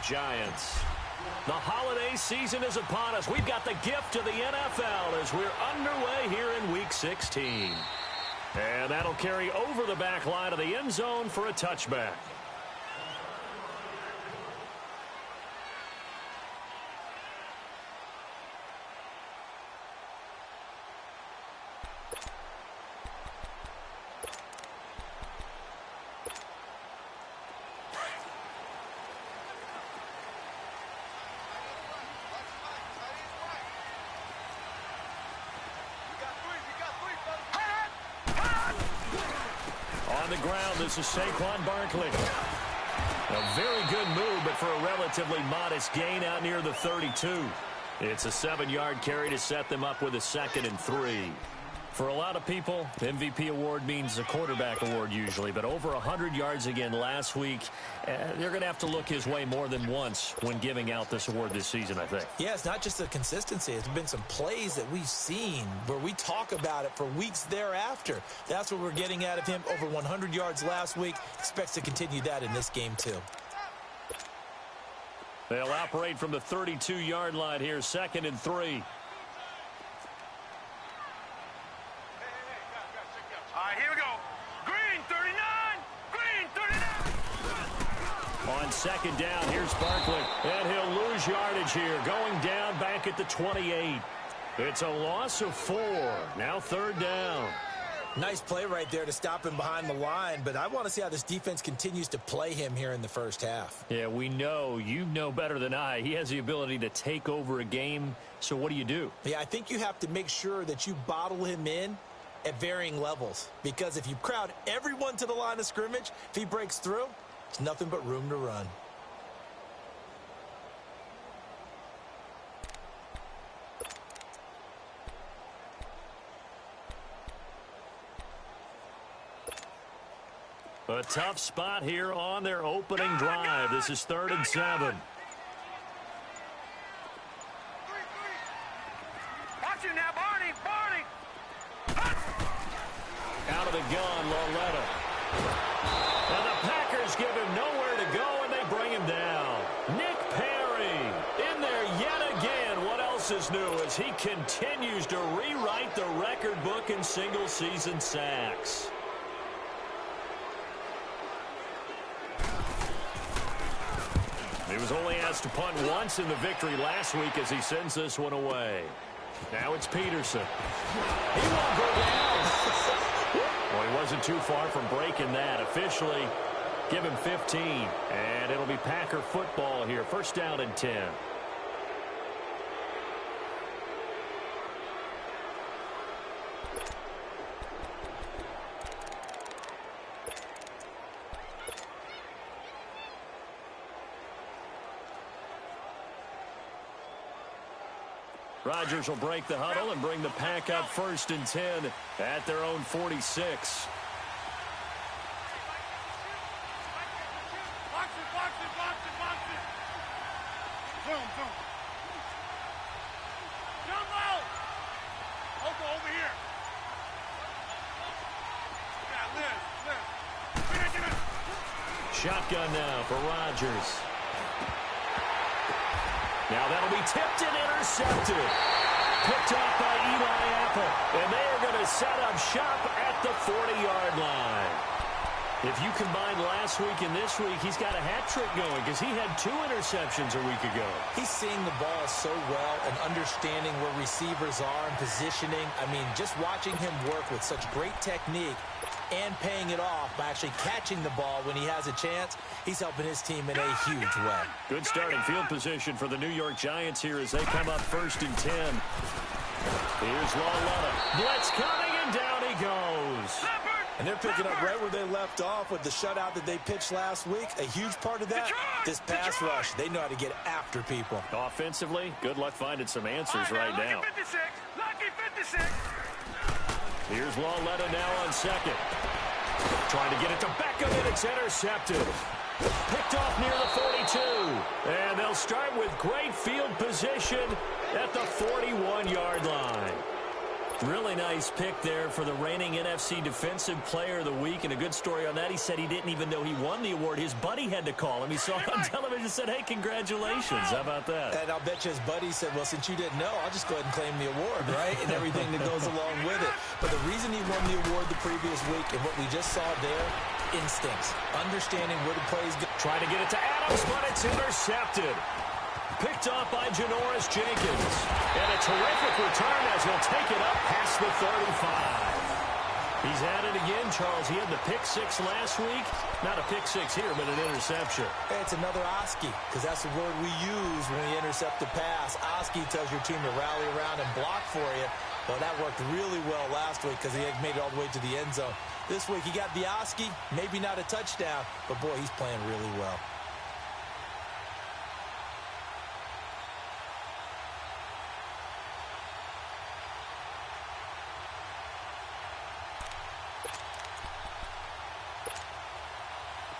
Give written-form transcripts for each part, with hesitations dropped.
Giants. The holiday season is upon us. We've got the gift of the NFL as we're underway here in Week 16. And that'll carry over the back line of the end zone for a touchback. On the ground, this is Saquon Barkley. A very good move, but for a relatively modest gain out near the 32. It's a 7-yard carry to set them up with a 2nd and 3. For a lot of people, the MVP award means a quarterback award usually, but over 100 yards again last week. They're going to have to look his way more than once when giving out this award this season, I think. Yeah, it's not just the consistency. It's been some plays that we've seen where we talk about it for weeks thereafter. That's what we're getting out of him. Over 100 yards last week. Expects to continue that in this game, too. They'll operate from the 32-yard line here, 2nd and 3. Here we go. Green 39. Green 39. On 2nd down, here's Barkley. And he'll lose yardage here. Going down back at the 28. It's a loss of 4. Now 3rd down. Nice play right there to stop him behind the line, but I want to see how this defense continues to play him here in the first half. Yeah, we know. You know better than I. He has the ability to take over a game. So what do? Yeah, I think you have to make sure that you bottle him in at varying levels, because if you crowd everyone to the line of scrimmage, if he breaks through, it's nothing but room to run. A tough spot here on their opening drive. This is 3rd and 7. Watch it now, Barney. Out of the gun, Loletta. And the Packers give him nowhere to go, and they bring him down. Nick Perry in there yet again. What else is new as he continues to rewrite the record book in single-season sacks. He was only asked to punt once in the victory last week as he sends this one away. Now it's Peterson. He won't go down. Well, he wasn't too far from breaking that. Officially, give him 15. And it'll be Packer football here. 1st down and 10. Rodgers will break the huddle and bring the Pack up 1st and 10 at their own 46. Watch it. Zoom. Jumbo! Over here. Yeah, Liz. Shotgun now for Rodgers. Now that'll be tipped and intercepted. Picked off by Eli Apple. And they are going to set up shop at the 40-yard line. If you combine last week and this week, he's got a hat trick going because he had 2 interceptions a week ago. He's seeing the ball so well and understanding where receivers are and positioning. I mean, just watching him work with such great technique and paying it off by actually catching the ball when he has a chance, he's helping his team in a huge way. Good starting field position for the New York Giants here as they come up 1st and 10. Here's Loletta. Blitz coming, and down he goes. And they're picking up right where they left off with the shutout that they pitched last week. A huge part of that, this pass rush. They know how to get after people. Offensively, good luck finding some answers right now. Lucky 56. Here's Loletta now on 2nd. Trying to get it to Beckham, and it's intercepted. Picked off near the 42. And they'll start with great field position at the 41-yard line. Really nice pick there for the reigning NFC Defensive Player of the Week, and a good story on that. He said he didn't even know he won the award. His buddy had to call him. He saw it on television and said, hey, congratulations. How about that? And I'll bet you his buddy said, well, since you didn't know, I'll just go ahead and claim the award, right? And everything that goes along with it. But the reason he won the award the previous week and what we just saw there, instincts, understanding where the plays go. Trying to get it to Adams, but it's intercepted. Picked off by Janoris Jenkins. And a terrific return as he'll take it up past the 35. He's at it again, Charles. He had the pick six last week. Not a pick six here, but an interception. Hey, it's another Oski, because that's the word we use when we intercept the pass. Oski tells your team to rally around and block for you. Well, that worked really well last week because he had made it all the way to the end zone. This week, he got the Oski, maybe not a touchdown, but, boy, he's playing really well.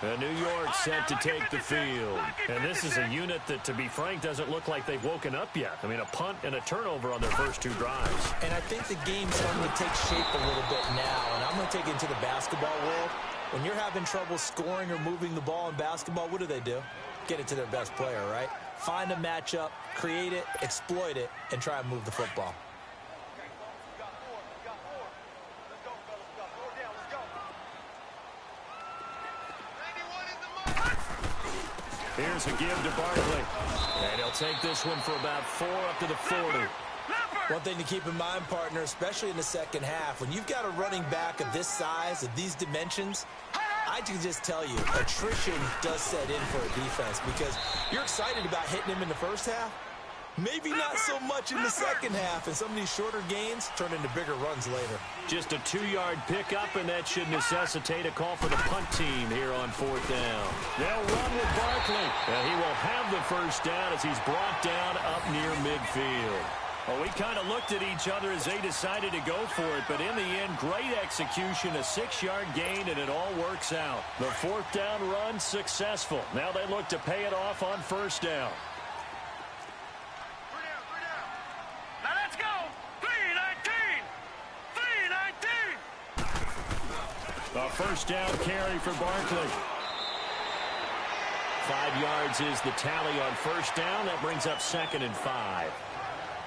And New York set to take the field. And this is a unit that, to be frank, doesn't look like they've woken up yet. I mean, a punt and a turnover on their first two drives. And I think the game's starting to take shape a little bit now. And I'm going to take it into the basketball world. When you're having trouble scoring or moving the ball in basketball, what do? Get it to their best player, right? Find a matchup, create it, exploit it, and try and move the football. Here's a give to Barkley. And he'll take this one for about 4 up to the 40. One thing to keep in mind, partner, especially in the second half, when you've got a running back of this size, of these dimensions, I can just tell you, attrition does set in for a defense because you're excited about hitting him in the first half. Maybe not so much in the second half, and some of these shorter gains turn into bigger runs later. Just a 2-yard pickup, and that should necessitate a call for the punt team here on 4th down. They'll run with Barkley, and he will have the first down as he's brought down up near midfield. Well, we kind of looked at each other as they decided to go for it, but in the end, great execution, a 6-yard gain, and it all works out. The 4th down run successful. Now they look to pay it off on 1st down. A 1st down carry for Barkley. 5 yards is the tally on 1st down. That brings up 2nd and 5.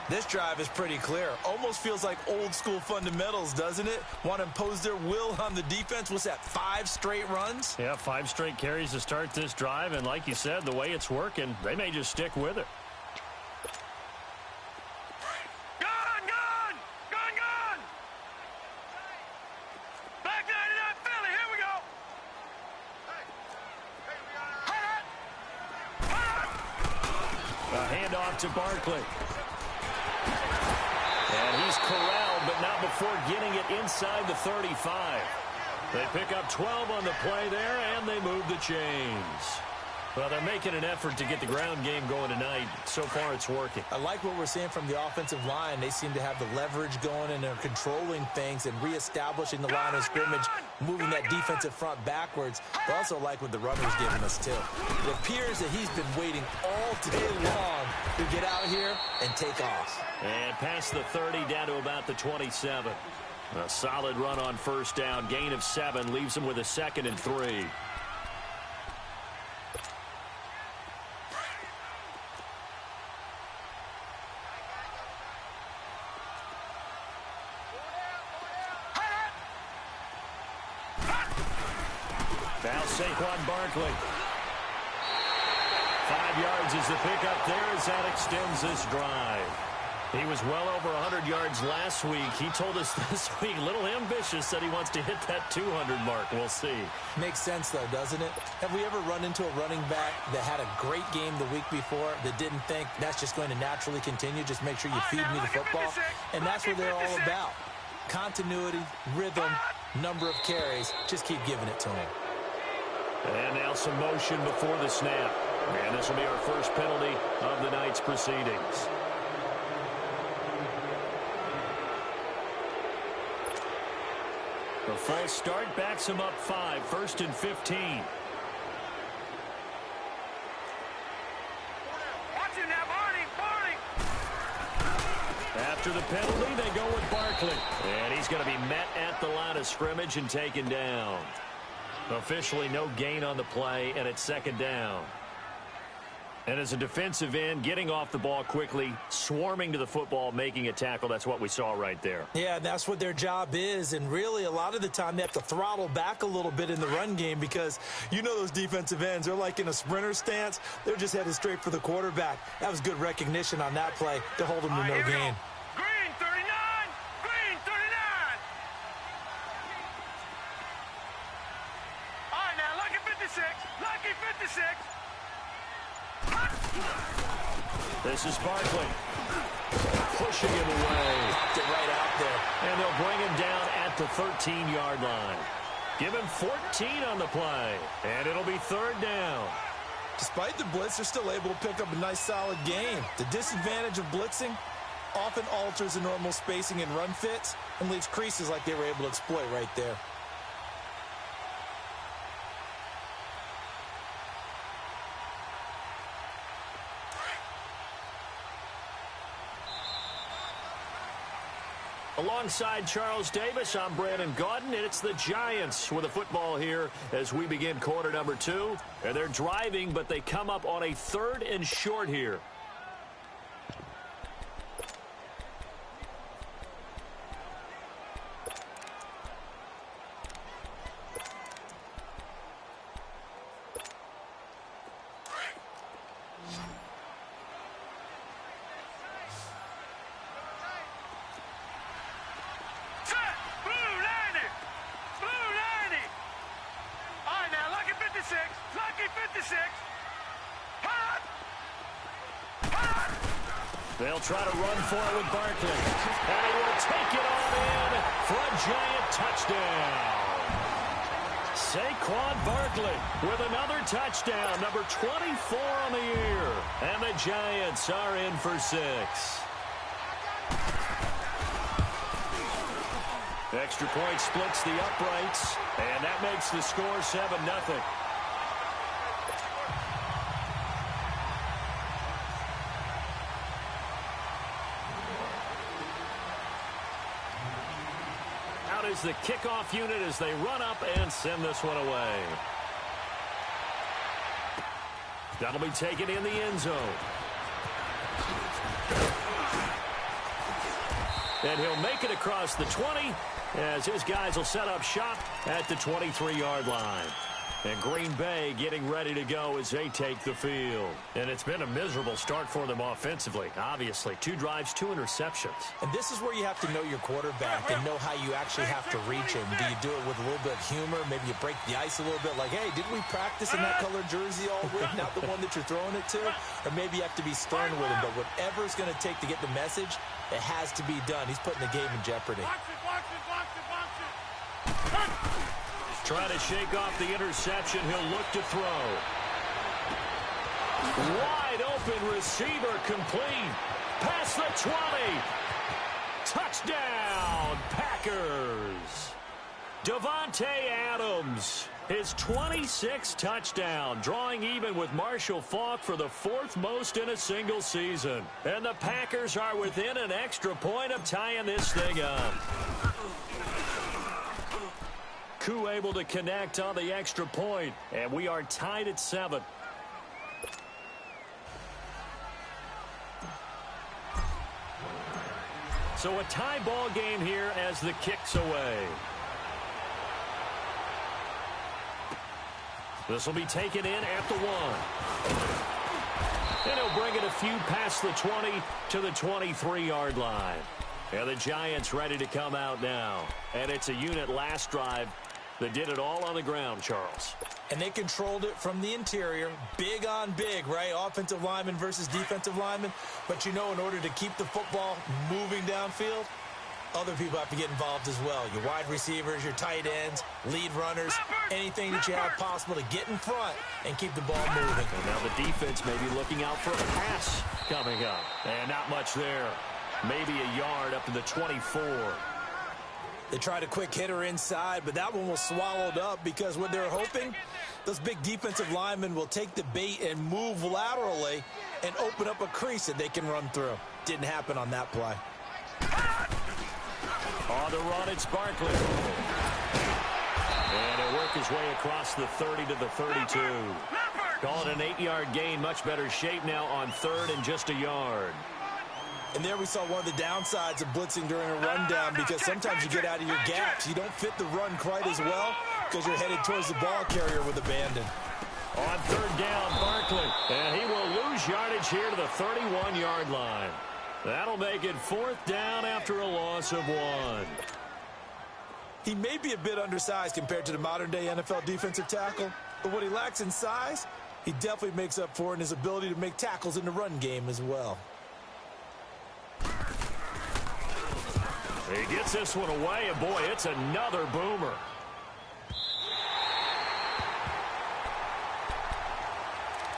This drive is pretty clear. Almost feels like old school fundamentals, doesn't it? Want to impose their will on the defense. What's that, 5 straight runs? Yeah, 5 straight carries to start this drive. And like you said, the way it's working, they may just stick with it. To Barkley. And he's corralled, but not before getting it inside the 35. They pick up 12 on the play there, and they move the chains. Well, they're making an effort to get the ground game going tonight. So far, it's working. I like what we're seeing from the offensive line. They seem to have the leverage going, and they're controlling things and reestablishing the line of scrimmage, moving that defensive front backwards. But also like what the runner's giving us, too. It appears that he's been waiting all day long to get out here and take off. And past the 30 down to about the 27. A solid run on 1st down. Gain of 7 leaves him with a 2nd and 3. Now Saquon Barkley. 5 yards is the pickup there as that extends this drive. He was well over 100 yards last week. He told us this week, a little ambitious, that he wants to hit that 200 mark. We'll see. Makes sense, though, doesn't it? Have we ever run into a running back that had a great game the week before that didn't think that's just going to naturally continue? Just make sure you feed me the football. And that's what they're all about. Continuity, rhythm, number of carries. Just keep giving it to him. And now some motion before the snap. And this will be our first penalty of the night's proceedings. The false start backs him up 5. 1st and 15. After the penalty, they go with Barkley. And he's going to be met at the line of scrimmage and taken down. Officially no gain on the play, and it's second down. And as a defensive end, getting off the ball quickly, swarming to the football, making a tackle, that's what we saw right there. Yeah, that's what their job is. And really, a lot of the time, they have to throttle back a little bit in the run game because you know those defensive ends, they're like in a sprinter stance. They're just headed straight for the quarterback. That was good recognition on that play to hold them to no gain. Green 39! Green 39! All right, now, lucky 56. Lucky 56. This is Barkley. Pushing him away. Popped it right out there. And they'll bring him down at the 13-yard line. Give him 14 on the play. And it'll be third down. Despite the blitz, they're still able to pick up a nice, solid gain. The disadvantage of blitzing often alters the normal spacing and run fits and leaves creases like they were able to exploit right there. Alongside Charles Davis, I'm Brandon Gaudin, and it's the Giants with the football here as we begin quarter number 2. And they're driving, but they come up on a 3rd and short here. They'll try to run for it with Barkley. And he will take it all in for a Giant touchdown. Saquon Barkley with another touchdown, number 24 on the year. And the Giants are in for 6. Extra point splits the uprights, and that makes the score 7-0. Out is the kickoff unit as they run up and send this one away. That'll be taken in the end zone. And he'll make it across the 20 as his guys will set up shop at the 23-yard line. And Green Bay getting ready to go as they take the field. And it's been a miserable start for them offensively, obviously. 2 drives, 2 interceptions. And this is where you have to know your quarterback and know how you actually have to reach him. Do you do it with a little bit of humor? Maybe you break the ice a little bit like, hey, didn't we practice in that colored jersey all week? Not the one that you're throwing it to? Or maybe you have to be stern with him. But whatever it's going to take to get the message, it has to be done. He's putting the game in jeopardy. Trying to shake off the interception. He'll look to throw. Wide open receiver complete. Past the 20. Touchdown, Packers. Davante Adams, his 26th touchdown, drawing even with Marshall Faulk for the 4th most in a single season. And the Packers are within an extra point of tying this thing up. Koo able to connect on the extra point, and we are tied at 7. So a tie ball game here as the kick's away. This will be taken in at the 1. And he'll bring it a few past the 20 to the 23-yard line. And the Giants ready to come out now. And it's a unit last drive that did it all on the ground, Charles. And they controlled it from the interior. Big on big, right? Offensive lineman versus defensive lineman. But you know, in order to keep the football moving downfield, other people have to get involved as well. Your wide receivers, your tight ends, lead runners, anything that you have possible to get in front and keep the ball moving. And now the defense may be looking out for a pass coming up. And not much there. Maybe a yard up to the 24. They tried a quick hitter inside, but that one was swallowed up because what they're hoping, those big defensive linemen will take the bait and move laterally and open up a crease that they can run through. Didn't happen on that play. On the run, it's Barkley. And he'll work his way across the 30 to the 32. Call it an 8-yard gain. Much better shape now on third and just a yard. And there we saw one of the downsides of blitzing during a rundown, because sometimes you get out of your gaps. You don't fit the run quite as well because you're headed towards the ball carrier with abandon. On third down, Barkley. And he will lose yardage here to the 31-yard line. That'll make it fourth down after a loss of 1. He may be a bit undersized compared to the modern-day NFL defensive tackle, but what he lacks in size, he definitely makes up for in his ability to make tackles in the run game as well. He gets this one away, and boy, it's another boomer.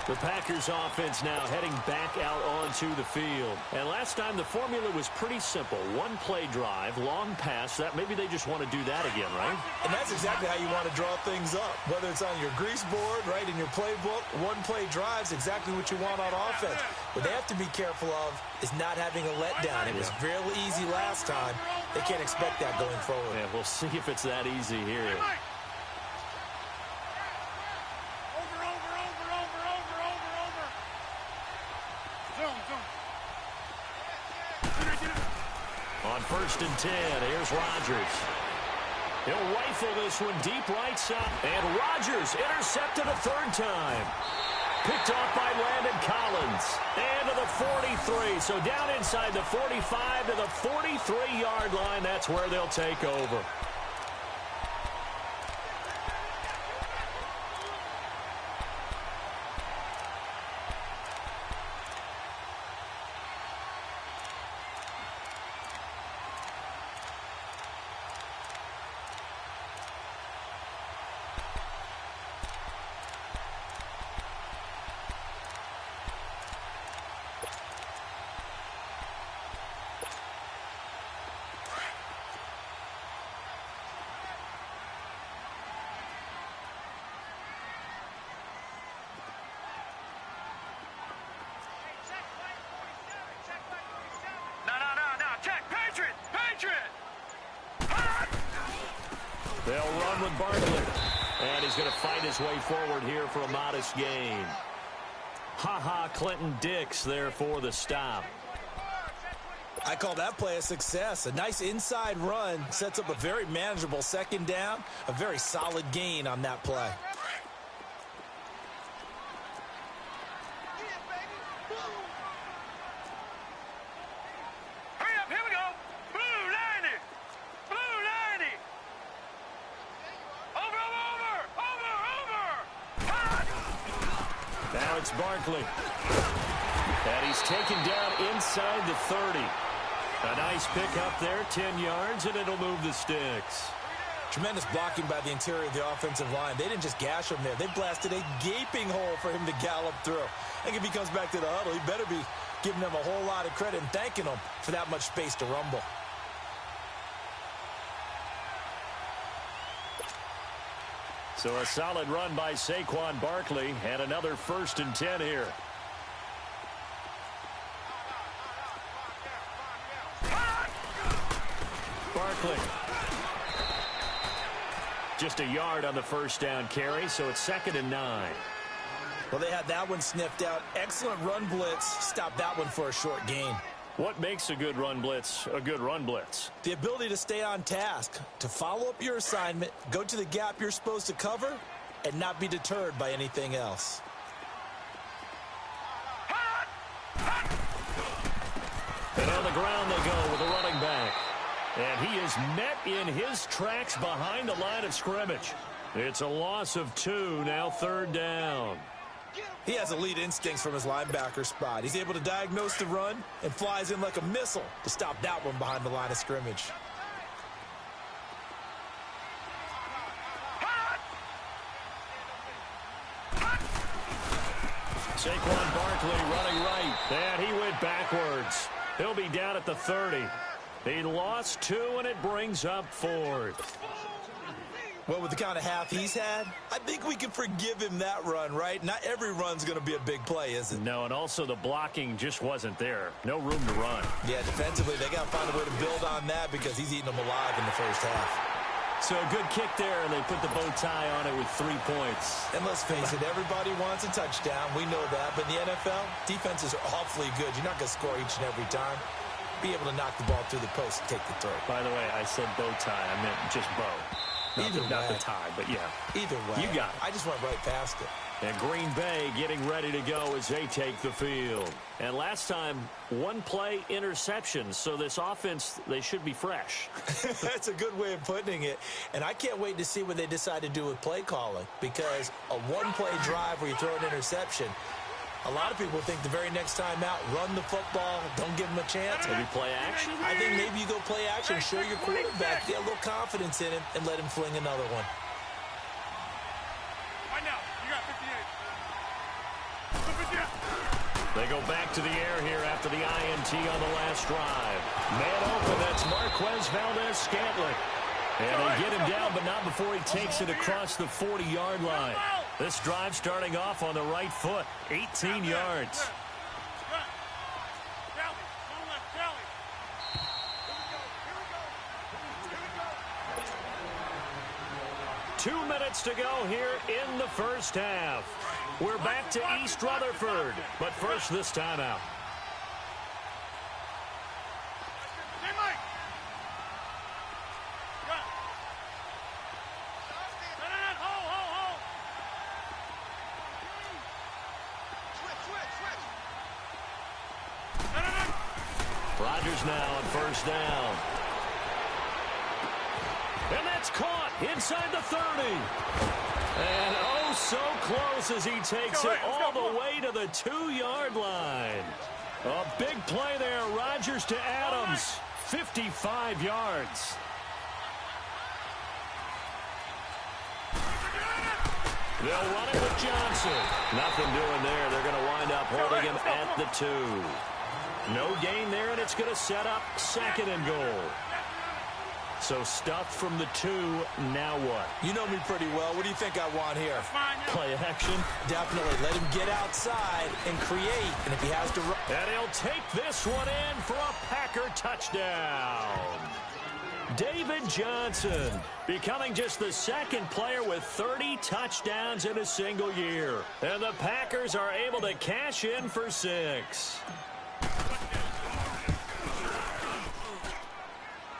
The Packers offense now heading back out onto the field. And last time the formula was pretty simple. One play drive, long pass. That maybe they just want to do that again, right? And that's exactly how you want to draw things up. Whether it's on your grease board, right, in your playbook, one play drive's exactly what you want on offense. What they have to be careful of is not having a letdown. It was real easy last time. They can't expect that going forward. Yeah, we'll see if it's that easy here. On first and 10, here's Rodgers. He'll rifle this one deep right side. And Rodgers intercepted a third time. Picked off by Landon Collins. And to the 43. So down inside the 45 to the 43-yard line. That's where they'll take over. They'll run with Barkley. And he's going to fight his way forward here for a modest gain. Clinton Dix there for the stop. I call that play a success. A nice inside run sets up a very manageable second down. A very solid gain on that play. It's Barkley. And he's taken down inside the 30. A nice pickup there, 10 yards, and it'll move the sticks. Tremendous blocking by the interior of the offensive line. They didn't just gash him there. They blasted a gaping hole for him to gallop through. I think if he comes back to the huddle, he better be giving them a whole lot of credit and thanking them for that much space to rumble. So a solid run by Saquon Barkley, and another first and 10 here. Barkley. Just a yard on the first down carry, so it's 2nd and 9. Well, they had that one sniffed out. Excellent run blitz. Stopped that one for a short gain. What makes a good run blitz a good run blitz? The ability to stay on task, to follow up your assignment, go to the gap you're supposed to cover, and not be deterred by anything else. And on the ground they go with a running back. And he is met in his tracks behind the line of scrimmage. It's a loss of 2, now 3rd down. He has elite instincts from his linebacker spot. He's able to diagnose the run and flies in like a missile to stop that one behind the line of scrimmage. Saquon Barkley running right. And he went backwards. He'll be down at the 30. He lost 2, and it brings up 4th. Well, with the kind of half he's had, I think we can forgive him that run, right? Not every run's going to be a big play, is it? No, and also the blocking just wasn't there. No room to run. Yeah, defensively, they got to find a way to build on that because he's eating them alive in the first half. So a good kick there, and they put the bow tie on it with 3 points. And let's face it, everybody wants a touchdown. We know that. But in the NFL, defenses are awfully good. You're not going to score each and every time. Be able to knock the ball through the post and take the throw. By the way, I said bow tie. I meant just bow. Not the tie, but yeah. Either way. You got it. I just went right past it. And Green Bay getting ready to go as they take the field. And last time, 1-play interception. So this offense, they should be fresh. That's a good way of putting it. And I can't wait to see what they decide to do with play calling. Because a 1-play drive where you throw an interception, a lot of people think the very next time out, run the football, don't give them a chance. Maybe play action? I think maybe you go play action, show your quarterback, get a little confidence in him, and let him fling another one. Right now, you got 58. They go back to the air here after the INT on the last drive. Man open, that's Marquez Valdez-Scantling. And they get him down, but not before he takes it across the 40-yard line. This drive starting off on the right foot, 18 yards. 2 minutes to go here in the first half. We're back to East Rutherford, but first this timeout. Rodgers now on first down. And that's caught inside the 30. And oh, so close as he takes it all the way to the 2-yard line. A big play there. Rodgers to Adams. 55 yards. They'll run it with Johnson. Nothing doing there. They're going to wind up holding him at the 2. No gain there, and it's going to set up 2nd and goal. So stuffed from the 2, now what? You know me pretty well. What do you think I want here? Play action? Definitely. Let him get outside and create. And if he has to run. And he'll take this one in for a Packer touchdown. David Johnson becoming just the 2nd player with 30 touchdowns in a single year. And the Packers are able to cash in for 6.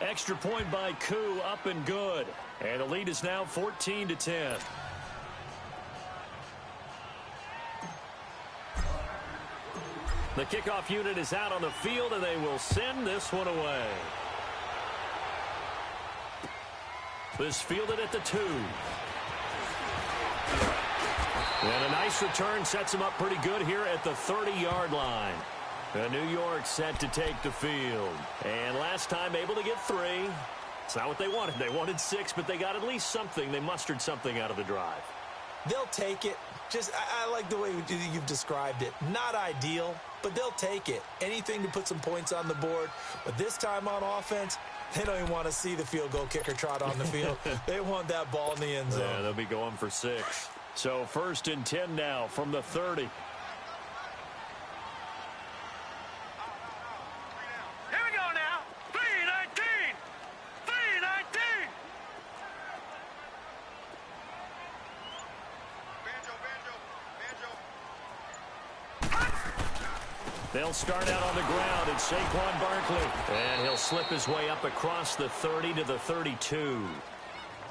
Extra point by Koo, up and good. And the lead is now 14-10. The kickoff unit is out on the field, and they will send this one away. This fielded at the 2. And a nice return sets him up pretty good here at the 30-yard line. New York set to take the field. And last time able to get 3. It's not what they wanted. They wanted 6, but they got at least something. They mustered something out of the drive. They'll take it. I like the way you've described it. Not ideal, but they'll take it. Anything to put some points on the board. But this time on offense, they don't even want to see the field goal kicker trot on the field. They want that ball in the end zone. Yeah, they'll be going for 6. So 1st and 10 now from the 30. They'll start out on the ground. It's Saquon Barkley. And he'll slip his way up across the 30 to the 32.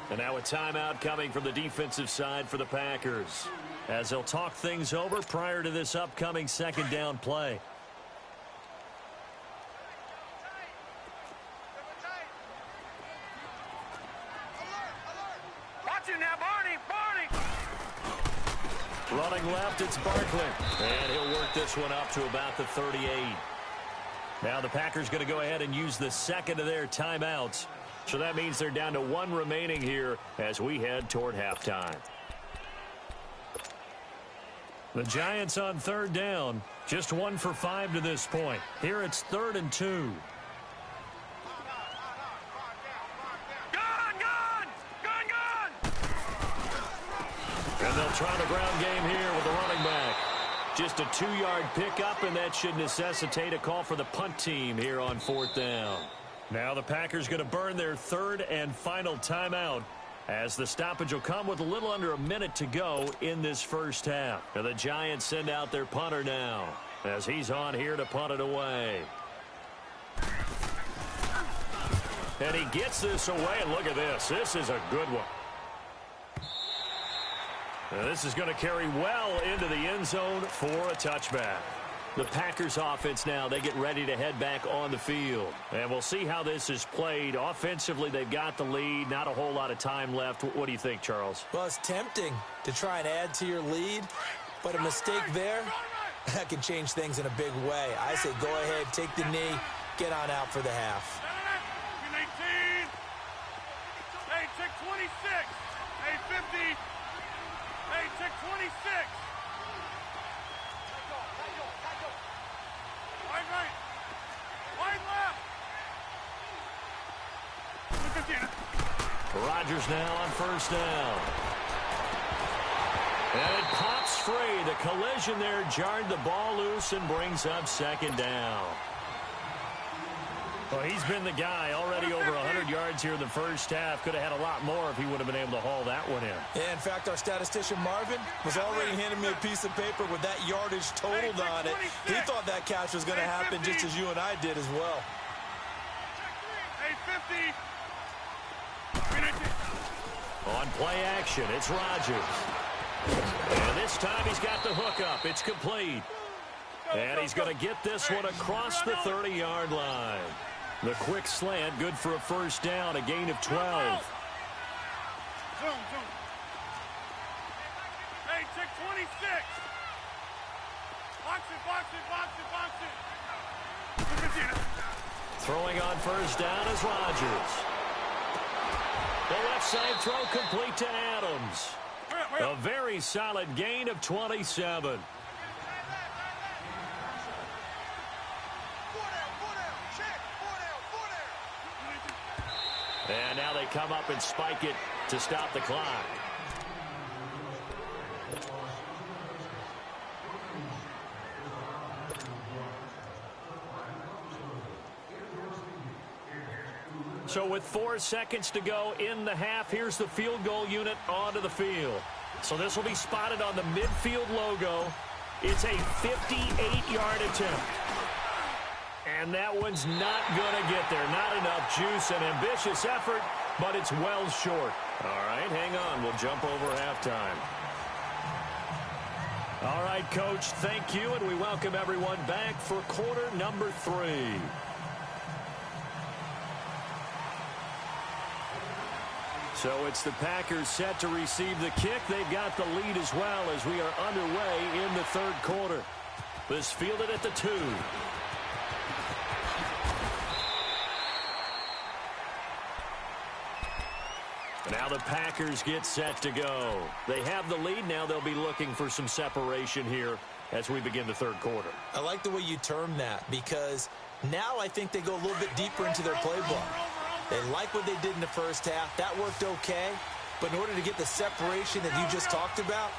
And now a timeout coming from the defensive side for the Packers, as they'll talk things over prior to this upcoming 2nd down play. Watch it now, Barney. Running left, it's Barkley. And he'll work this one up to about the 38. Now the Packers going to go ahead and use the 2nd of their timeouts. So that means they're down to 1 remaining here as we head toward halftime. The Giants on 3rd down. Just 1 for 5 to this point. Here it's 3rd and 2. try the ground game here with the running back. Just a 2-yard pickup, and that should necessitate a call for the punt team here on 4th down. Now the Packers going to burn their 3rd and final timeout, as the stoppage will come with a little under a minute to go in this first half. Now the Giants send out their punter now, as he's on here to punt it away. And he gets this away, and look at this. This is a good one. Now this is going to carry well into the end zone for a touchback. The Packers offense now, they get ready to head back on the field. And we'll see how this is played. Offensively, they've got the lead. Not a whole lot of time left. What do you think, Charles? Well, it's tempting to try and add to your lead, but a mistake there, that can change things in a big way. I say go ahead, take the knee, get on out for the half. 18. Hey, check 26. Hey, 50. Hey, check 26. Wide right. Wide left. Look at you. Rodgers now on 1st down. And it pops free. The collision there jarred the ball loose and brings up 2nd down. Well, he's been the guy already over 100 yards here in the first half. Could have had a lot more if he would have been able to haul that one in. Yeah, in fact, our statistician Marvin was already handing me a piece of paper with that yardage totaled on it. He thought that catch was going to happen just as you and I did as well. Hey, 50. On play action, it's Rodgers. And this time he's got the hook up. It's complete. And he's going to get this one across the 30-yard line. The quick slant, good for a 1st down, a gain of 12. Zoom. Hey, check 26. Box it. Throwing on 1st down is Rodgers. The left side throw complete to Adams. A very solid gain of 27. And now they come up and spike it to stop the clock. So with 4 seconds to go in the half, here's the field goal unit onto the field. So this will be spotted on the midfield logo. It's a 58-yard attempt. And that one's not going to get there. Not enough juice. An ambitious effort, but it's well short. All right, hang on. We'll jump over halftime. All right, Coach, thank you, and we welcome everyone back for quarter number 3. So it's the Packers set to receive the kick. They've got the lead as well as we are underway in the 3rd quarter. This fielded at the 2. Now the Packers get set to go. They have the lead. Now they'll be looking for some separation here as we begin the 3rd quarter. I like the way you term that, because now I think they go a little bit deeper into their playbook. They like what they did in the first half. That worked okay. But in order to get the separation that you just talked about,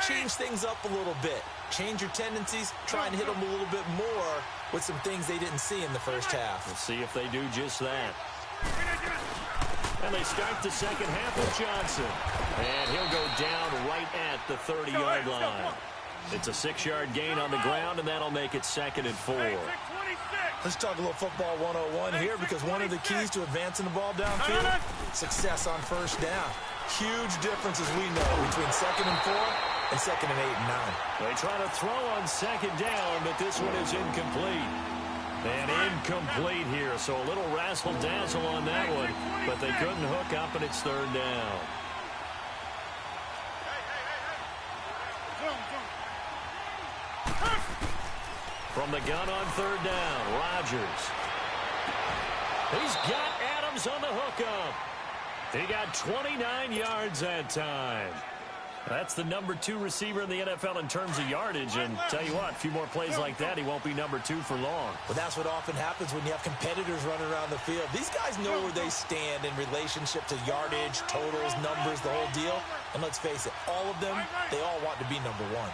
change things up a little bit. Change your tendencies. Try and hit them a little bit more with some things they didn't see in the first half. We'll see if they do just that. And they start the 2nd half with Johnson. And he'll go down right at the 30-yard line. It's a 6-yard gain on the ground, and that'll make it 2nd and 4. Let's talk a little football 101 here, because one of the keys to advancing the ball downfield, success on 1st down. Huge difference, as we know, between 2nd and 4 and 2nd and 8 and 9. They try to throw on 2nd down, but this one is incomplete. And incomplete here, so a little razzle-dazzle on that one, but they couldn't hook up, and it's 3rd down. From the gun on 3rd down, Rodgers. He's got Adams on the hookup. He got 29 yards that time. That's the number 2 receiver in the NFL in terms of yardage. And tell you what, a few more plays like that, he won't be number 2 for long. Well, that's what often happens when you have competitors running around the field. These guys know where they stand in relationship to yardage, totals, numbers, the whole deal. And let's face it, all of them, they all want to be number 1.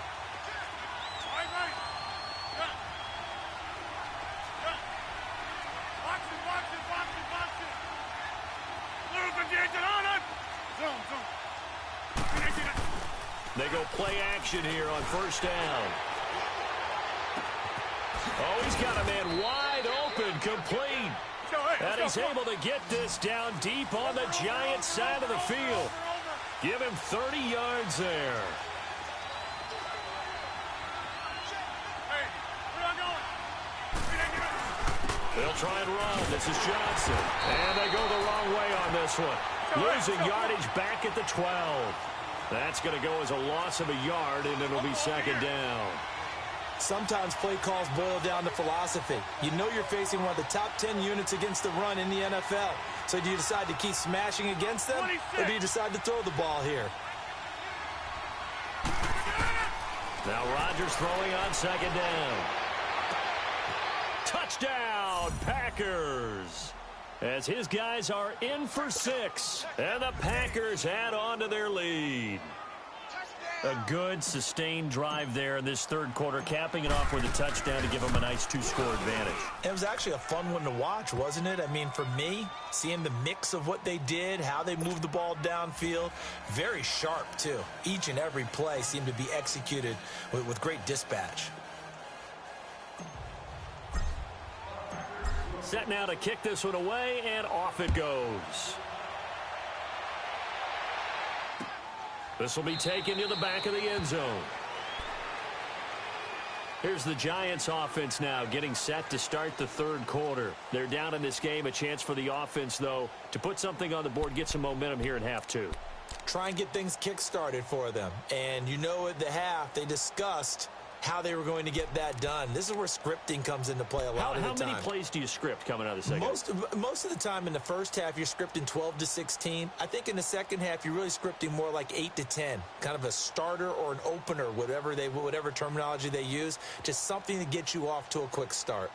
They go play action here on first down. Oh, he's got a man wide open, complete. And he's able to get this down deep on the Giants' side of the field. Give him 30 yards there. They'll try and run. This is Johnson. And they go the wrong way on this one. Losing yardage back at the 12. That's going to go as a loss of a yard, and it'll be second down. Sometimes play calls boil down to philosophy. You know you're facing one of the top 10 units against the run in the NFL. So do you decide to keep smashing against them, or do you decide to throw the ball here? Now Rodgers throwing on second down. Touchdown, Packers! As his guys are in for 6, and the Packers add on to their lead. A good, sustained drive there in this third quarter, capping it off with a touchdown to give them a nice 2-score advantage. It was actually a fun one to watch, wasn't it? I mean, for me, seeing the mix of what they did, how they moved the ball downfield, very sharp, too. Each and every play seemed to be executed with great dispatch. Set now to kick this one away, and off it goes. This will be taken to the back of the end zone. Here's the Giants offense now getting set to start the third quarter. They're down in this game. A chance for the offense, though, to put something on the board, get some momentum here in half 2. Try and get things kick-started for them. And you know at the half, they discussed how they were going to get that done. This is where scripting comes into play a lot of the time. How many plays do you script coming out of the second? Most of the time in the first half, you're scripting 12 to 16. I think in the second half, you're really scripting more like 8 to 10. Kind of a starter or an opener, whatever terminology they use. Just something to get you off to a quick start.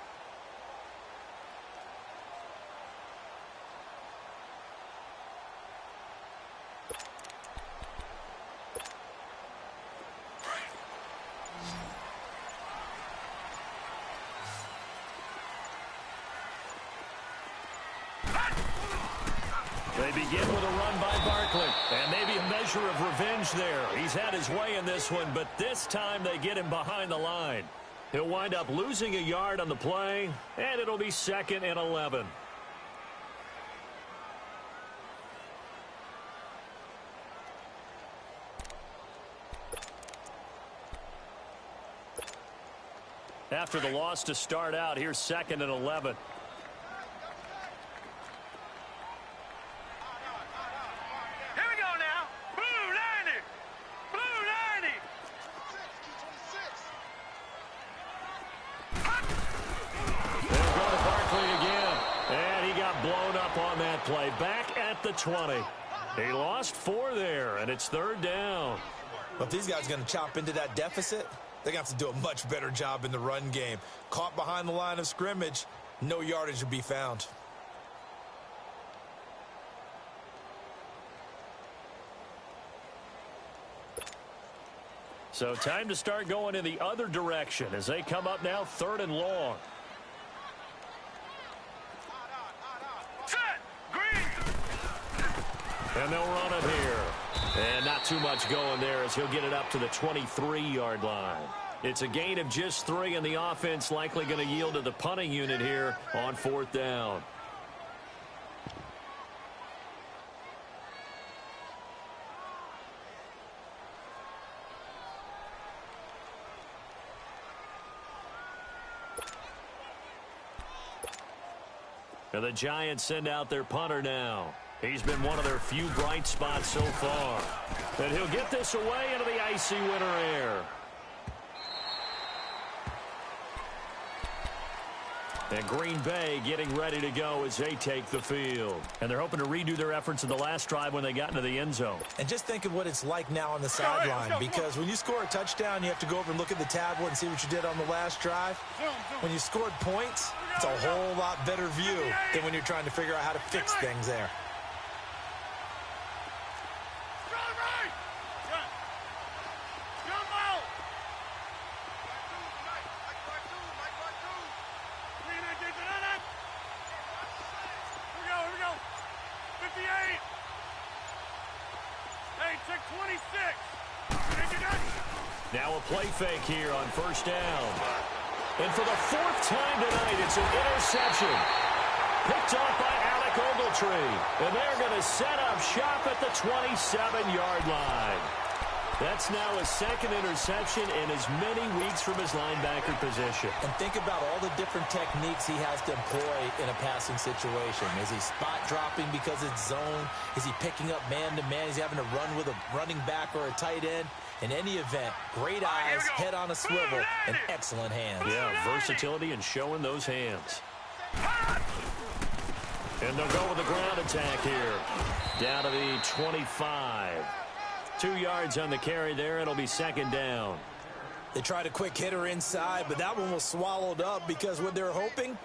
They begin with a run by Barkley, and maybe a measure of revenge there. He's had his way in this one, but this time they get him behind the line. He'll wind up losing a yard on the play, and it'll be 2nd and 11. After the loss to start out, here's 2nd and 11. Play back at the 20. He lost 4 there, and it's 3rd down. But if these guys are going to chop into that deficit, they're going to have to do a much better job in the run game. Caught behind the line of scrimmage, no yardage will be found. So time to start going in the other direction as they come up now 3rd and long. And they'll run it here. And not too much going there as he'll get it up to the 23-yard line. It's a gain of just 3, and the offense likely going to yield to the punting unit here on 4th down. And the Giants send out their punter now. He's been one of their few bright spots so far. And he'll get this away into the icy winter air. And Green Bay getting ready to go as they take the field. And they're hoping to redo their efforts in the last drive when they got into the end zone. And just think of what it's like now on the sideline, because when you score a touchdown, you have to go over and look at the tablet and see what you did on the last drive. When you scored points, it's a whole lot better view than when you're trying to figure out how to fix things there. Now a play fake here on first down. And for the fourth time tonight, it's an interception. Picked off by Alec Ogletree. And they're going to set up shop at the 27-yard line. That's now a second interception in as many weeks from his linebacker position. And think about all the different techniques he has to employ in a passing situation. Is he spot dropping because it's zone? Is he picking up man-to-man? Is he having to run with a running back or a tight end? In any event, great eyes, head on a swivel, and excellent hands. Yeah, versatility and showing those hands. And they'll go with the ground attack here. Down to the 25. 2 yards on the carry there. It'll be second down. They tried a quick hitter inside, but that one was swallowed up because what they're hoping,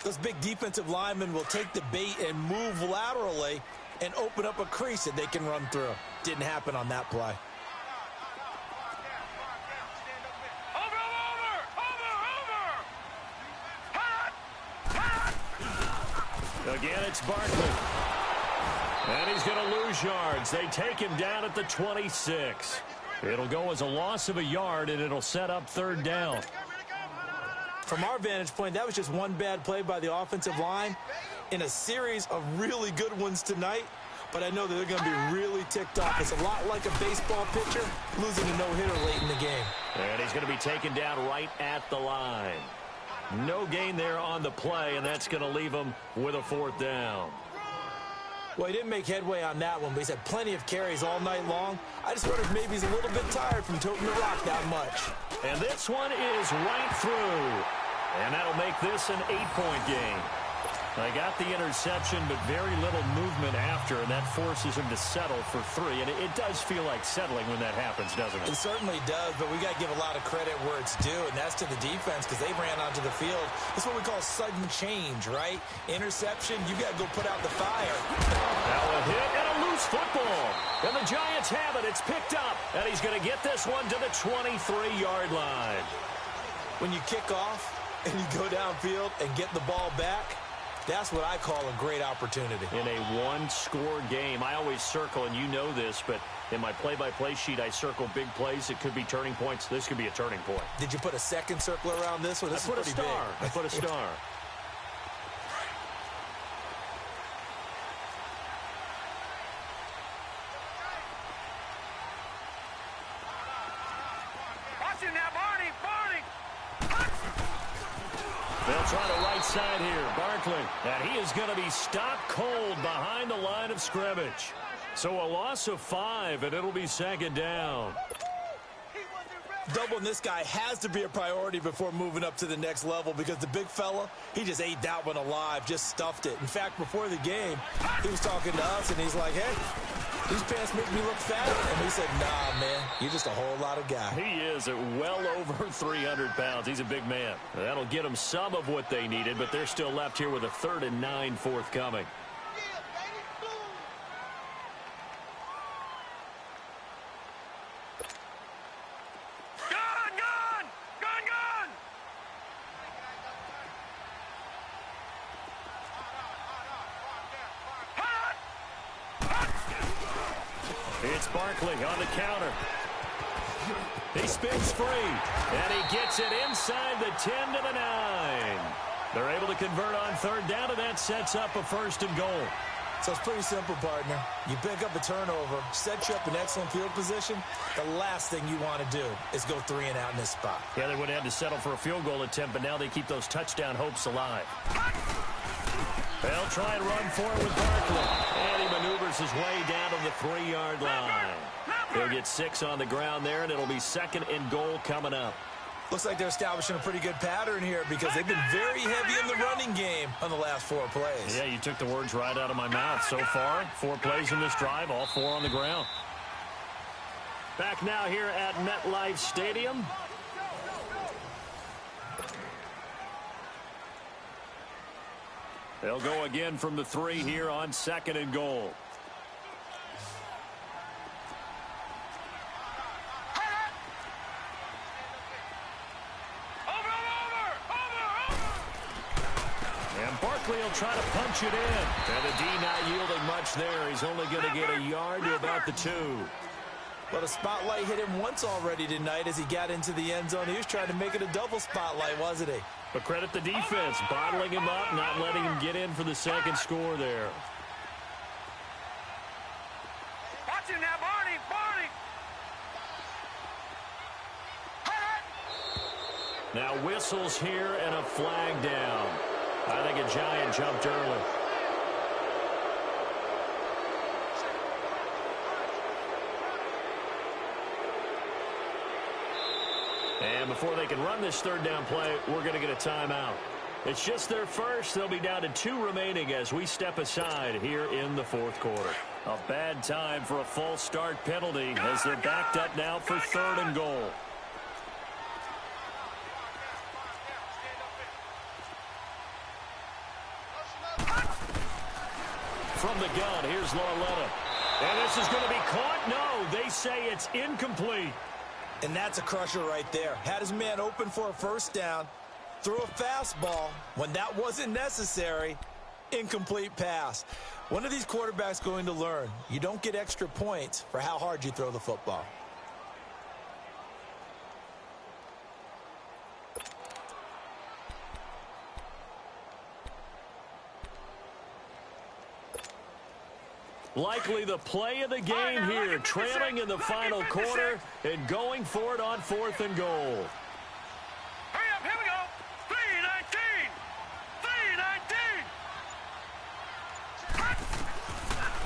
those big defensive linemen will take the bait and move laterally and open up a crease that they can run through. Didn't happen on that play. Again, it's Barkley. And he's going to lose yards. They take him down at the 26. It'll go as a loss of a yard, and it'll set up third down. From our vantage point, that was just one bad play by the offensive line in a series of really good ones tonight. But I know that they're going to be really ticked off. It's a lot like a baseball pitcher losing a no-hitter late in the game. And he's going to be taken down right at the line. No gain there on the play, and that's going to leave him with a fourth down. Well, he didn't make headway on that one, but he's had plenty of carries all night long. I just wonder if maybe he's a little bit tired from toting the rock that much. And this one is right through. And that'll make this an 8-point game. They got the interception, but very little movement after, and that forces him to settle for 3. And it does feel like settling when that happens, doesn't it? It certainly does, but we got to give a lot of credit where it's due, and that's to the defense because they ran onto the field. That's what we call sudden change, right? Interception, you got to go put out the fire. Now a hit and a loose football. And the Giants have it. It's picked up, and he's going to get this one to the 23-yard line. When you kick off and you go downfield and get the ball back, that's what I call a great opportunity. In a one-score game, I always circle, and you know this, but in my play-by-play sheet, I circle big plays. It could be turning points. This could be a turning point. Did you put a second circle around this one? This is pretty big. I put a star. Watch him now, Barney! They'll try the right side here. Barkley. And he is going to be stopped cold behind the line of scrimmage. So a loss of 5, and it'll be second down. Doubling this guy has to be a priority before moving up to the next level because the big fella, he just ate that one alive, just stuffed it. In fact, before the game, he was talking to us, and he's like, hey, these pants make me look fat. And we said, nah, man, you're just a whole lot of guy. He is at well over 300 pounds. He's a big man. That'll get them some of what they needed, but they're still left here with a 3rd and 9 forthcoming. It's Barkley on the counter. He spins free, and he gets it inside the 10 to the 9. They're able to convert on 3rd down, and that sets up a 1st and goal. So it's pretty simple, partner. You pick up a turnover, set you up in excellent field position. The last thing you want to do is go 3 and out in this spot. Yeah, they would have to settle for a field goal attempt, but now they keep those touchdown hopes alive. They'll try and run for it with Barkley. And he maneuvers his way down to the 3-yard line. He'll get 6 on the ground there, and it'll be 2nd and goal coming up. Looks like they're establishing a pretty good pattern here because they've been very heavy in the running game on the last 4 plays. Yeah, you took the words right out of my mouth. So far, 4 plays in this drive, all 4 on the ground. Back now here at MetLife Stadium. They'll go again from the 3 here on 2nd and goal. And Barkley will try to punch it in. And the D not yielding much there. He's only going to get a yard to about the 2. Well, the spotlight hit him once already tonight as he got into the end zone. He was trying to make it a double spotlight, wasn't he? But credit the defense, bottling him up, not letting him get in for the second score there. Watch him now, Barney! Now whistles here and a flag down. I think a Giant jumped early. And before they can run this 3rd down play, we're going to get a timeout. It's just their first. They'll be down to 2 remaining as we step aside here in the 4th quarter. A bad time for a false start penalty as they're backed up now for 3rd and goal. From the gun, here's Larletta. And this is going to be caught. No, they say it's incomplete. And that's a crusher right there. Had his man open for a 1st down, threw a fastball when that wasn't necessary. Incomplete pass. One of these quarterbacks going to learn, you don't get extra points for how hard you throw the football. Likely the play of the game here, trailing in the final quarter and going for it on 4th and goal. Hurry up, here we go! 3:19!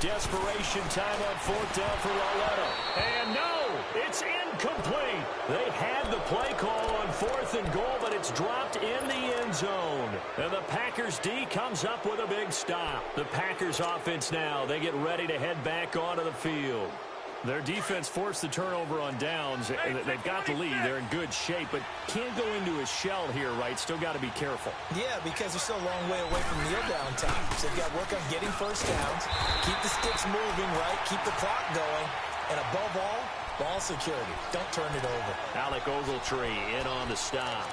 Desperation time on 4th down for Larletta. And no, it's incomplete. They had the play call on 4th and goal, but it's dropped in the end zone. And the Packers D comes up with a big stop. The Packers offense now, they get ready to head back onto the field. Their defense forced the turnover on downs. They've got the lead. They're in good shape, but can't go into a shell here, right? Still got to be careful. Yeah, because they're still a long way away from kneel down time. So they've got to work on getting 1st downs, keep the sticks moving, right? Keep the clock going. And above all, ball security. Don't turn it over. Alec Ogletree in on the stop.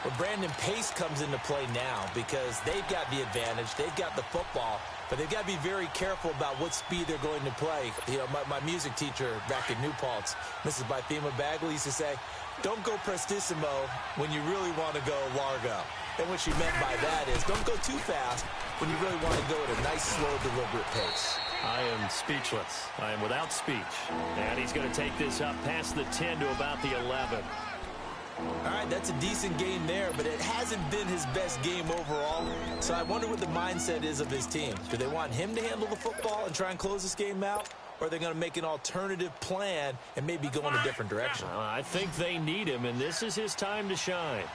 Well, Brandon Pace comes into play now because they've got the advantage. They've got the football, but they've got to be very careful about what speed they're going to play. You know, my music teacher back in New Paltz, Mrs. Bythema Bagley, used to say, don't go prestissimo when you really want to go largo. And what she meant by that is don't go too fast when you really want to go at a nice, slow, deliberate pace. I am speechless. I am without speech. And he's going to take this up past the 10 to about the 11. All right, that's a decent game there, but it hasn't been his best game overall. So I wonder what the mindset is of his team. Do they want him to handle the football and try and close this game out? Or are they going to make an alternative plan and maybe go in a different direction? I think they need him, and this is his time to shine.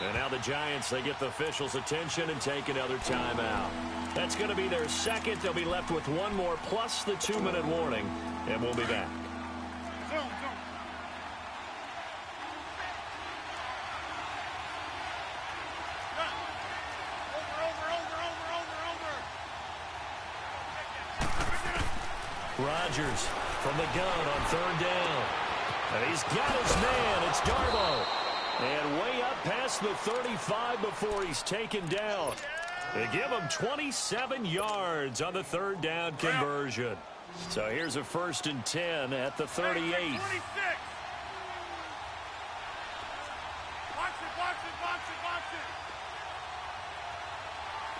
And now the Giants, they get the officials' attention and take another timeout. That's going to be their 2nd. They'll be left with 1 more plus the 2-minute warning, and we'll be back. Rodgers from the gun on 3rd down. And he's got his man. It's Darbo. And way up past the 35 before he's taken down. They give him 27 yards on the 3rd down conversion. So here's a 1st and 10 at the 38. Watch it, watch it, watch it, watch it.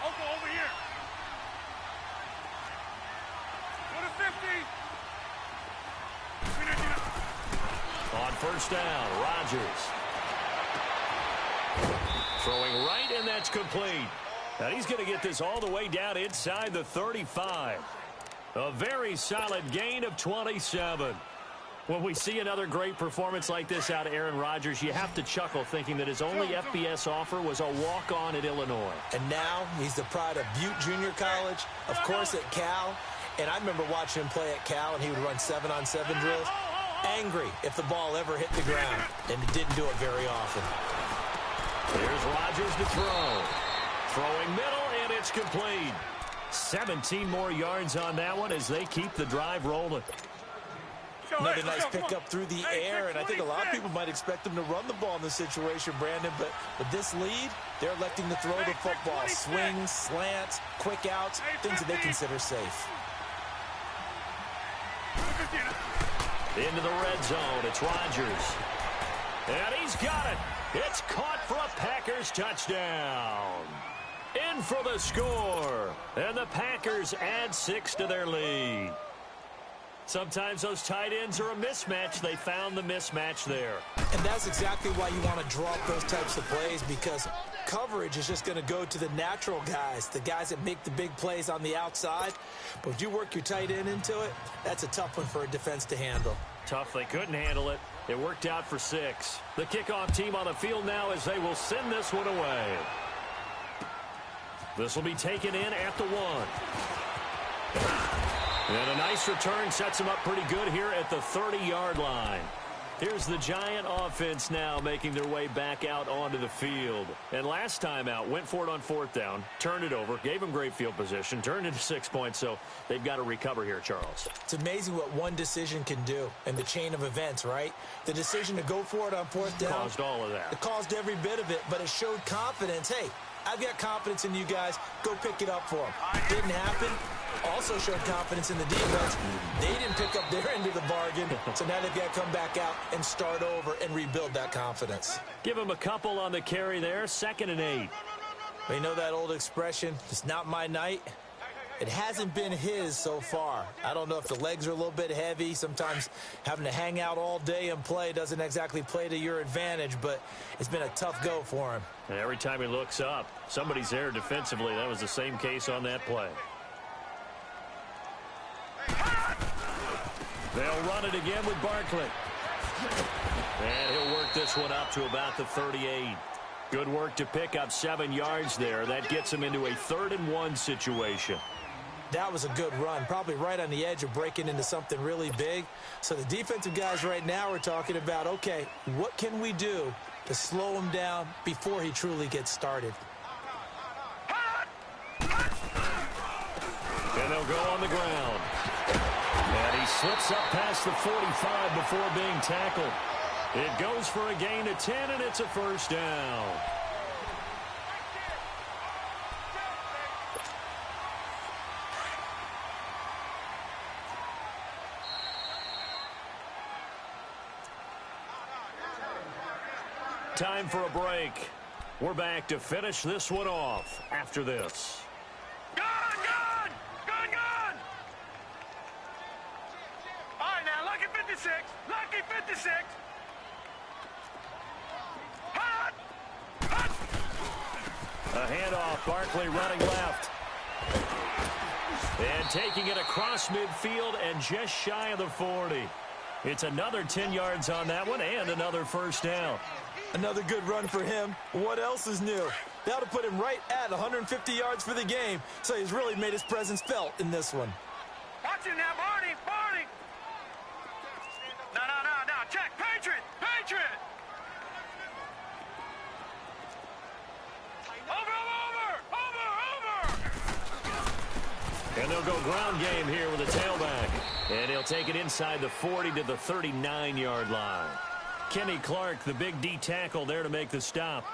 Over here. Go to 50. On 1st down, Rodgers. Throwing right, and that's complete. Now he's going to get this all the way down inside the 35. A very solid gain of 27. When we see another great performance like this out of Aaron Rodgers, you have to chuckle thinking that his only FBS offer was a walk-on at Illinois. And now he's the pride of Butte Junior College, of course at Cal. And I remember watching him play at Cal, and he would run 7-on-7 drills. Angry if the ball ever hit the ground, and he didn't do it very often. Here's Rodgers to throw. Throwing middle, and it's complete. 17 more yards on that one as they keep the drive rolling. Another nice pickup through the air, and I think a lot of people might expect them to run the ball in this situation, Brandon, but with this lead, they're electing to throw the football. Swings, slants, quick outs, things that they consider safe. Into the red zone, it's Rodgers. And he's got it. It's caught for a Packers touchdown. In for the score. And the Packers add 6 to their lead. Sometimes those tight ends are a mismatch. They found the mismatch there. And that's exactly why you want to draw up those types of plays, because coverage is just going to go to the natural guys, the guys that make the big plays on the outside. But if you work your tight end into it, that's a tough one for a defense to handle. Tough, they couldn't handle it. It worked out for 6. The kickoff team on the field now as they will send this one away. This will be taken in at the 1. And a nice return sets them up pretty good here at the 30-yard line. Here's the Giant offense now making their way back out onto the field. And last time out, went for it on 4th down, turned it over, gave them great field position, turned it to 6 points, so they've got to recover here, Charles. It's amazing what one decision can do in the chain of events, right? The decision to go for it on 4th down. Caused all of that. It caused every bit of it, but it showed confidence. Hey, I've got confidence in you guys. Go pick it up for them. Didn't happen. Also showed confidence in the defense. They didn't pick up their end of the bargain, so now they've got to come back out and start over and rebuild that confidence. Give them a couple on the carry there, 2nd and 8. Well, you know that old expression, it's not my night? It hasn't been his so far. I don't know if the legs are a little bit heavy. Sometimes having to hang out all day and play doesn't exactly play to your advantage, but it's been a tough go for him. And every time he looks up, somebody's there defensively. That was the same case on that play. They'll run it again with Barkley. And he'll work this one up to about the 38. Good work to pick up 7 yards there. That gets him into a 3rd and 1 situation. That was a good run, probably right on the edge of breaking into something really big. So the defensive guys right now are talking about, okay, what can we do to slow him down before he truly gets started? And they'll go on the ground. And he slips up past the 45 before being tackled. It goes for a gain of 10, and it's a 1st down. Time for a break. We're back to finish this one off after this. Gun! All right, now, lucky 56. Lucky 56. Hot! A handoff, Barkley running left. And taking it across midfield and just shy of the 40. It's another 10 yards on that one and another 1st down. Another good run for him. What else is new? That'll put him right at 150 yards for the game, so he's really made his presence felt in this one. Watch it now, Barney! No, check! Patriot! Over! And they'll go ground game here with a tailback. And he'll take it inside the 40 to the 39-yard line. Kenny Clark, the big D tackle there to make the stop.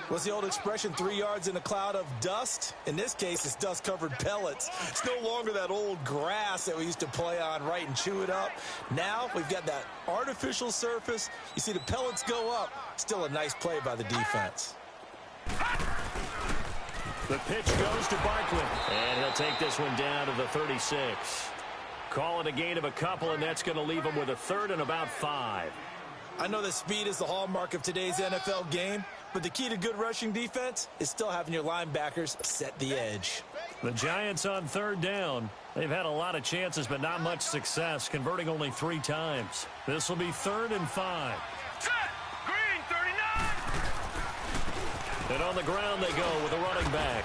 What's the old expression, 3 yards in a cloud of dust? In this case, it's dust-covered pellets. It's no longer that old grass that we used to play on, right, and chew it up. Now we've got that artificial surface. You see the pellets go up. Still a nice play by the defense. The pitch goes to Barkley. And he'll take this one down to the 36. Call it a gain of a couple, and that's going to leave him with a 3rd and about 5. I know that speed is the hallmark of today's NFL game, but the key to good rushing defense is still having your linebackers set the edge. The Giants on third down. They've had a lot of chances, but not much success, converting only 3 times. This will be 3rd and 5. Set. Green 39. And on the ground they go with a running back.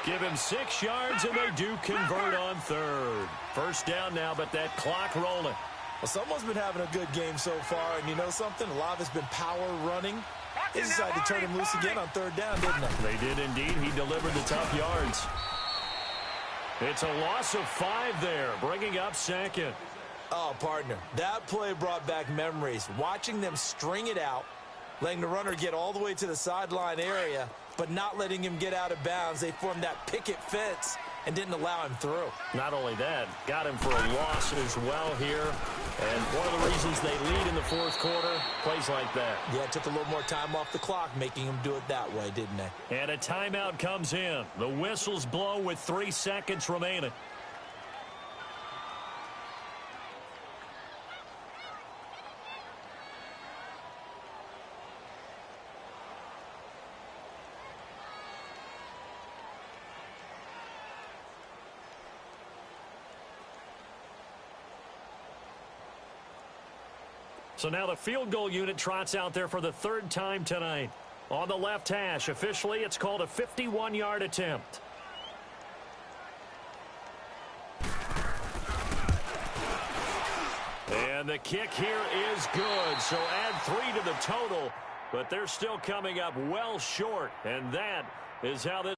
Give him 6 yards, and they do convert on 3rd. First down now, but that clock rolling. Well, someone's been having a good game so far, and you know something? A lot of it's been power running. They decided to turn him loose again on 3rd down, didn't they? They did indeed. He delivered the tough yards. It's a loss of 5 there, bringing up 2nd. Oh, partner, that play brought back memories. Watching them string it out, letting the runner get all the way to the sideline area, but not letting him get out of bounds. They formed that picket fence and didn't allow him through. Not only that, got him for a loss as well here. And one of the reasons they lead in the 4th quarter, plays like that. Yeah, it took a little more time off the clock, making him do it that way, didn't they? And a timeout comes in. The whistles blow with 3 seconds remaining. So now the field goal unit trots out there for the 3rd time tonight. On the left hash, officially, it's called a 51-yard attempt. And the kick here is good. So add 3 to the total, but they're still coming up well short. And that is how this